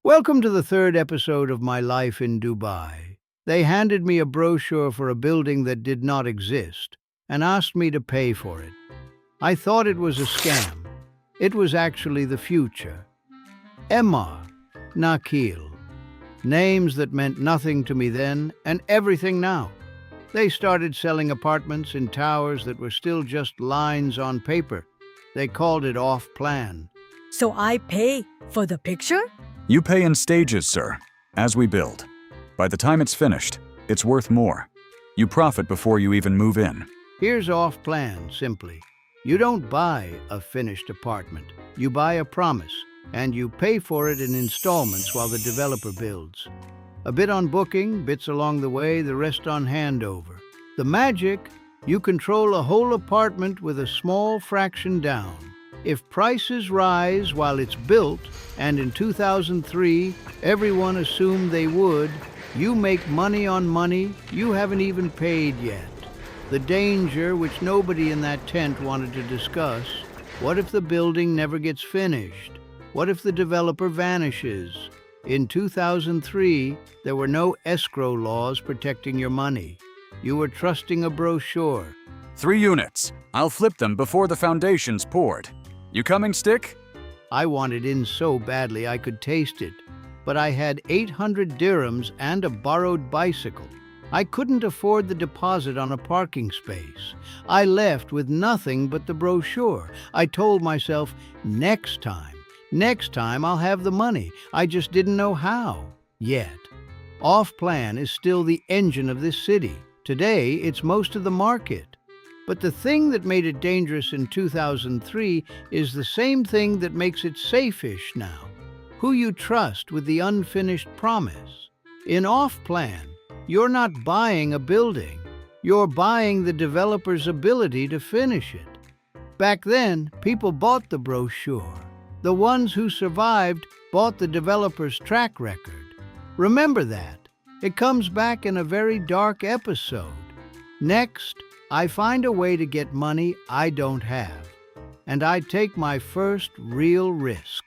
Welcome to the third episode of my life in Dubai. They handed me a brochure for a building that did not exist and asked me to pay for it. I thought it was a scam. It was actually the future. Emma, Nakil. Names that meant nothing to me then and everything now. They started selling apartments in towers that were still just lines on paper. They called it off-plan. So I pay for the picture? You pay in stages, sir, as we build. By the time it's finished, it's worth more. You profit before you even move in. Here's off-plan, simply. You don't buy a finished apartment. You buy a promise, and you pay for it in installments while the developer builds. A bit on booking, bits along the way, the rest on handover. The magic, you control a whole apartment with a small fraction down. If prices rise while it's built, and in 2003 everyone assumed they would, you make money on money you haven't even paid yet. The danger, which nobody in that tent wanted to discuss: what if the building never gets finished? What if the developer vanishes? In 2003, there were no escrow laws protecting your money. You were trusting a brochure. 3 units. I'll flip them before the foundation's poured. You coming, Stick? I wanted in so badly I could taste it, but I had 800 dirhams and a borrowed bicycle. I couldn't afford the deposit on a parking space. I left with nothing but the brochure. I told myself, next time I'll have the money. I just didn't know how, yet. Off-plan is still the engine of this city. Today, it's most of the market. But the thing that made it dangerous in 2003 is the same thing that makes it safe-ish now. Who you trust with the unfinished promise. In off-plan, you're not buying a building. You're buying the developer's ability to finish it. Back then, people bought the brochure. The ones who survived bought the developer's track record. Remember that. It comes back in a very dark episode. Next, I find a way to get money I don't have, and I take my first real risk.